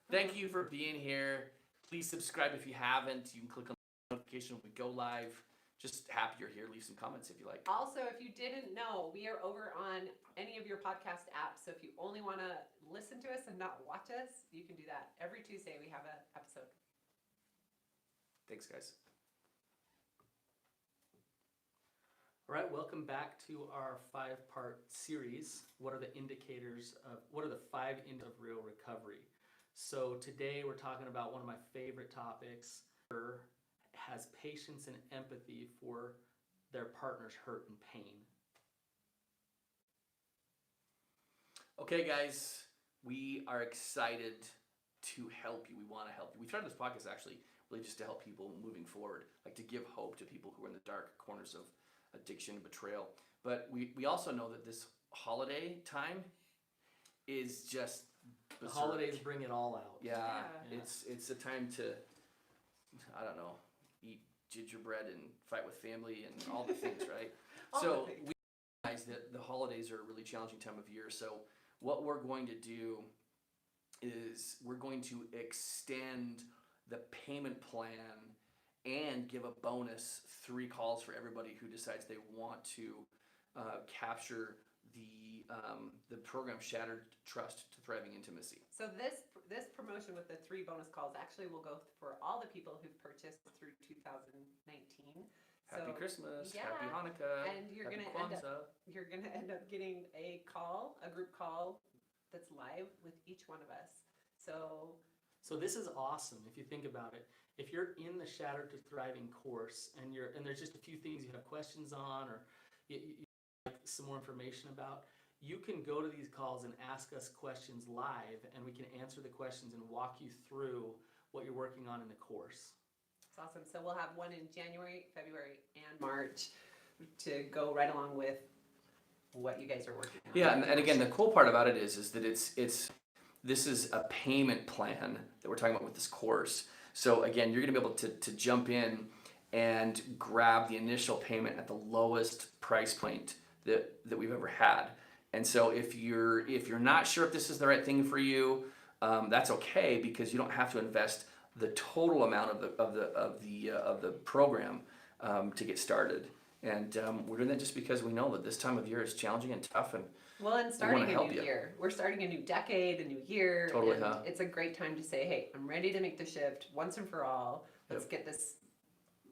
Thank you for being here. Please subscribe if you haven't. You can click on the notification when we go live. Just happy you're here. Leave some comments if you like. Also, if you didn't know, we are over on any of your podcast apps. So if you only want to listen to us and not watch us, you can do that. Every Tuesday we have an episode. Thanks, guys. All right, welcome back to our 5-part series. What are the 5 indicators of real recovery? So today we're talking about one of my favorite topics. Has patience and empathy for their partner's hurt and pain. Okay, guys, we are excited to help you. We want to help you. We started this podcast actually really just to help people moving forward, like to give hope to people who are in the dark corners of addiction and betrayal. But we also know that this holiday time is just The berserk. holidays bring it all out. Yeah, Yeah. it's a time to, I don't know, eat gingerbread and fight with family and all the things, right? All So the things. we realize that the holidays are a really challenging time of year. So what we're going to do is we're going to extend the payment plan and give a bonus 3 calls for everybody who decides they want to capture the program Shattered Trust to Thriving Intimacy. So this promotion with the 3 bonus calls actually will go for all the people who've purchased through 2019. Happy Christmas, yeah, Happy Hanukkah, and you're Happy gonna Kwanzaa. you're gonna end up getting a group call that's live with each one of us. So this is awesome if you think about it. If you're in the Shattered to Thriving course and there's just a few things you have questions on or you like some more information about, you can go to these calls and ask us questions live, and we can answer the questions and walk you through what you're working on in the course. It's awesome. So we'll have one in January, February, and March to go right along with what you guys are working on. Yeah, and again, the cool part about it is that this is a payment plan that we're talking about with this course. So again, you're going to be able to jump in and grab the initial payment at the lowest price point that we've ever had. And so if you're not sure if this is the right thing for you, that's okay, because you don't have to invest the total amount of the program to get started. And we're doing that just because we know that this time of year is challenging and tough, and starting a help new you. year. We're starting a new decade, a new year. Totally, and huh? it's a great time to say, hey, I'm ready to make the shift once and for all. Let's get this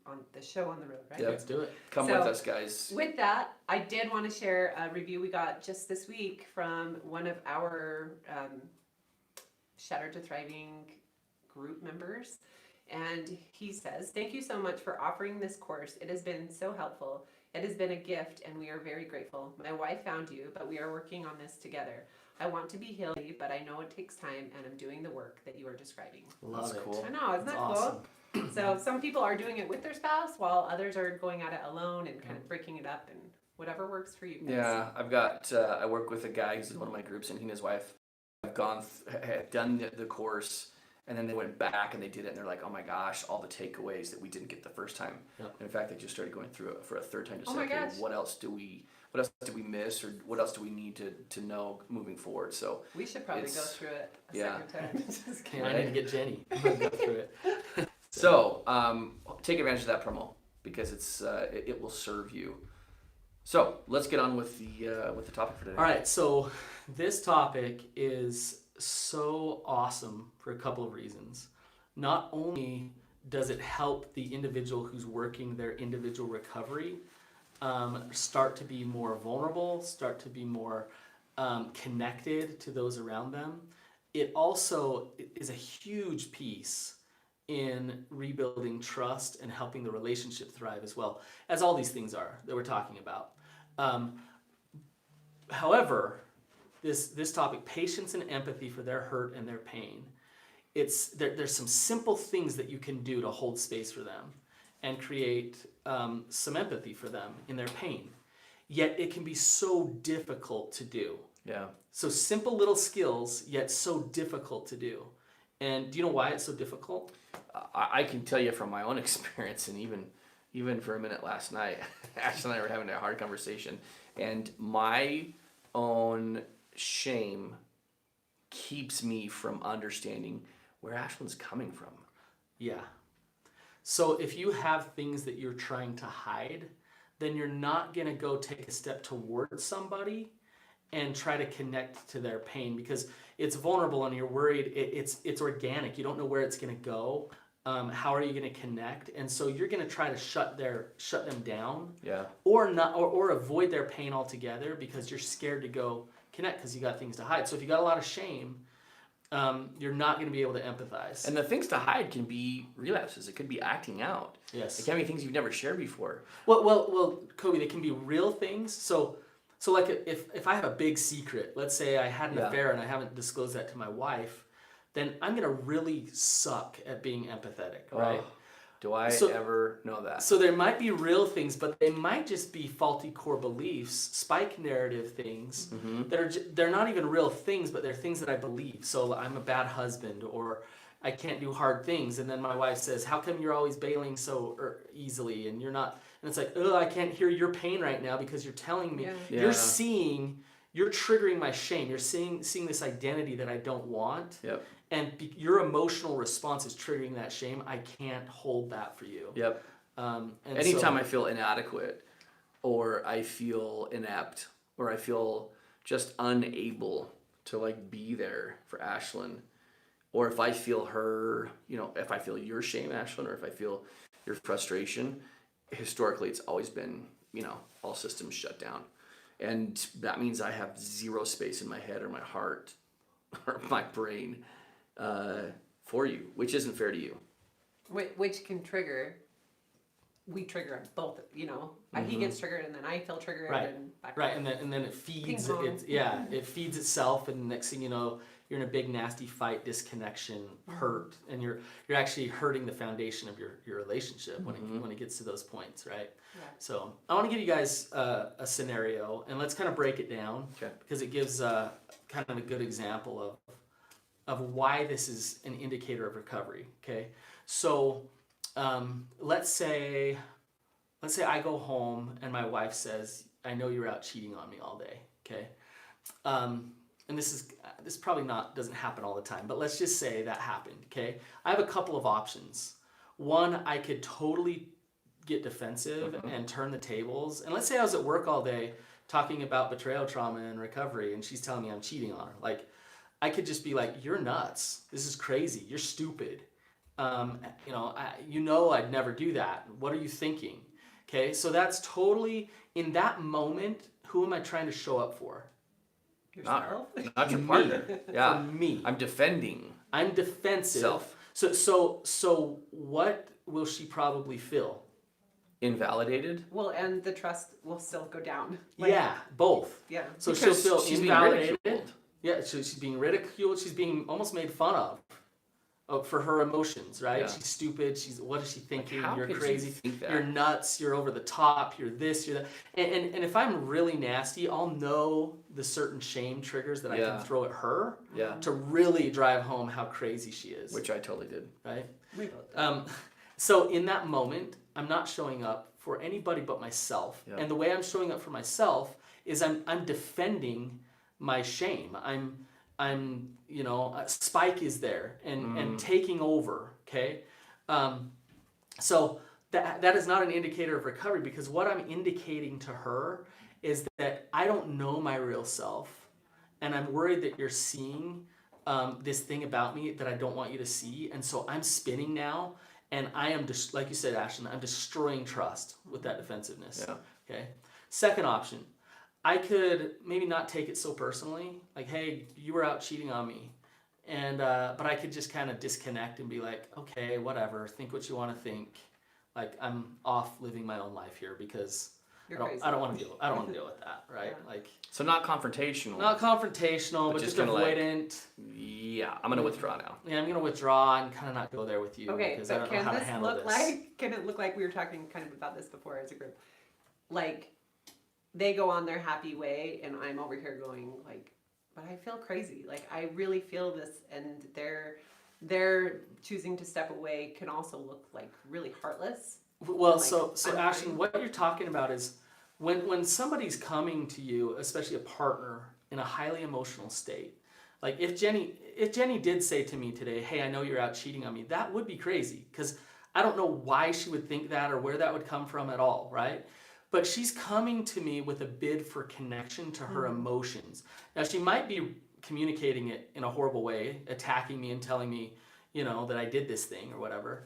on the show on the road, right? Yep. Let's do it. Come with us, guys. With that, I did want to share a review we got just this week from one of our Shattered to Thriving group members. And he says, "Thank you so much for offering this course. It has been so helpful. It has been a gift, and we are very grateful. My wife found you, but we are working on this together. I want to be healed, but I know it takes time, and I'm doing the work that you are describing." Love That's it. cool. I know, isn't that Awesome. cool? So some people are doing it with their spouse, while others are going at it alone and kind of breaking it up, and whatever works for you guys. Yeah, I work with a guy who's in one of my groups, and he and his wife have done the course, and then they went back and they did it, and they're like, oh my gosh, all the takeaways that we didn't get the first time. Yep. In fact, they just started going through it for a third time to Oh say, my okay, gosh. what else do we miss, or what else do we need to know moving forward? So We should probably go It's- through it a yeah. second time. Just kidding. I need to get Jenny. I'll go through it. take advantage of that promo, because it will serve you. So let's get on with the topic for today. All right, so this topic is so awesome for a couple of reasons. Not only does it help the individual who's working their individual recovery start to be more vulnerable, start to be more connected to those around them, it also is a huge piece in rebuilding trust and helping the relationship thrive, as well as all these things are that we're talking about. However, this topic, patience and empathy for their hurt and their pain, there's some simple things that you can do to hold space for them and create some empathy for them in their pain. Yet it can be so difficult to do. Yeah. So simple little skills, yet so difficult to do. And do you know why it's so difficult? I can tell you from my own experience, and even for a minute last night, Ashlynn and I were having a hard conversation, and my own shame keeps me from understanding where Ashlynn's coming from. Yeah. So if you have things that you're trying to hide, then you're not going to go take a step towards somebody and try to connect to their pain, because it's vulnerable and you're worried. It's organic. You don't know where it's going to go. How are you going to connect? And so you're going to try to shut them down, Yeah. or avoid their pain altogether because you're scared to go connect because you got things to hide. So if you got a lot of shame, you're not going to be able to empathize. And the things to hide can be relapses. It could be acting out. Yes. It can be things you've never shared before. Well, Coby, they can be real things. So like if I have a big secret, let's say I had an affair and I haven't disclosed that to my wife, then I'm going to really suck at being empathetic, right? Oh, do I ever know that? So there might be real things, but they might just be faulty core beliefs, spike narrative things that they're not even real things, but they're things that I believe. So I'm a bad husband, or I can't do hard things. And then my wife says, how come you're always bailing so easily and you're not? And it's like, oh, I can't hear your pain right now because you're telling me. Yeah. You're triggering my shame. You're seeing this identity that I don't want. Yep. And your emotional response is triggering that shame. I can't hold that for you. Yep. And Anytime I feel inadequate, or I feel inept, or I feel just unable to like be there for Ashlynn, or if I feel her, if I feel your shame, Ashlynn, or if I feel your frustration, historically it's always been, all systems shut down. And that means I have zero space in my head or my heart or my brain for you, which isn't fair to you. Which can trigger. We trigger both. He gets triggered, and then I feel triggered. Right. And back Right, and then it feeds. It feeds itself, and the next thing you know, you're in a big nasty fight, disconnection, hurt, and you're actually hurting the foundation of your relationship when it gets to those points, right? Yeah. So I want to give you guys a scenario, and let's kind of break it down, because it gives kind of a good example of why this is an indicator of recovery. Okay, so let's say I go home and my wife says, I know you were out cheating on me all day. Okay, and this probably doesn't happen all the time, but let's just say that happened. Okay, I have a couple of options. One, I could totally get defensive and turn the tables. And let's say I was at work all day talking about betrayal trauma and recovery, and she's telling me I'm cheating on her. Like, I could just be like, you're nuts. This is crazy. You're stupid. I'd never do that. What are you thinking? Okay, so that's totally, in that moment, who am I trying to show up for? Yourself? Not your partner. Yeah. For me. I'm defending. I'm defensive. Self. So what will she probably feel? Invalidated. Well, and the trust will still go down. Both. Yeah. So Because she'll feel she's being invalidated. ridiculed. Yeah, she's being ridiculed. She's being almost made fun of for her emotions, right? Yeah. She's stupid. What is she thinking? How You're could crazy. she think that? You're nuts. You're over the top. You're this. You're that. And if I'm really nasty, I'll know the certain shame triggers that I can throw at her to really drive home how crazy she is. Which I totally did. Right? We both. So in that moment, I'm not showing up for anybody but myself. Yeah. And the way I'm showing up for myself is I'm defending my shame. Spike is there and taking over, okay? So that is not an indicator of recovery, because what I'm indicating to her is that I don't know my real self, and I'm worried that you're seeing this thing about me that I don't want you to see, and so I'm spinning now, and I am, like you said, Ashlynn, I'm destroying trust with that defensiveness. Yeah. Okay. Second option, I could maybe not take it so personally, like, hey, you were out cheating on me, and but I could just kind of disconnect and be like, okay, whatever, think what you want to think. Like, I'm off living my own life here because I don't want to deal with that, right? Yeah. Like, So not confrontational. not confrontational, but just kinda like, avoidant. Yeah, I'm gonna withdraw now. Yeah, I'm gonna withdraw and kind of not go there with you Okay, because I but don't know can how to this handle look this. like? Can it look like we were talking kind of about this before as a group? Like, they go on their happy way, and I'm over here going like, but I feel crazy. Like, I really feel this, and they're choosing to step away can also look like really heartless. Well, Like, so I'm Ashlynn, fine. what you're talking about is when somebody's coming to you, especially a partner, in a highly emotional state, Like if Jenny did say to me today, hey, I know you're out cheating on me, that would be crazy, because I don't know why she would think that or where that would come from at all, right? But she's coming to me with a bid for connection to her emotions. Now, she might be communicating it in a horrible way, attacking me and telling me, that I did this thing or whatever.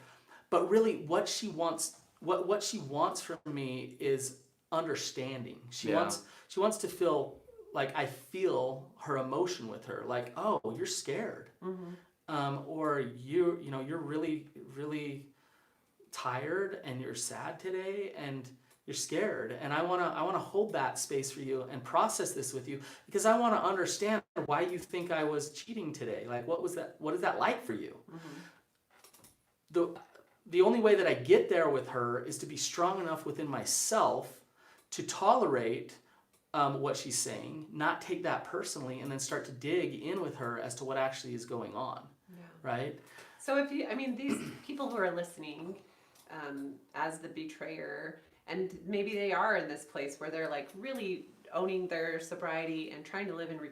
But really, what she wants from me is understanding. She wants to feel like I feel her emotion with her, like, oh, you're scared, or you're really, really tired and you're sad today and you're scared, and I want to hold that space for you and process this with you, because I want to understand why you think I was cheating today. Like, what is that like for you? The only way that I get there with her is to be strong enough within myself to tolerate what she's saying, not take that personally, and then start to dig in with her as to what actually is going on. Right? So these people who are listening, as the betrayer, and maybe they are in this place where they're like really owning their sobriety and trying to live in recovery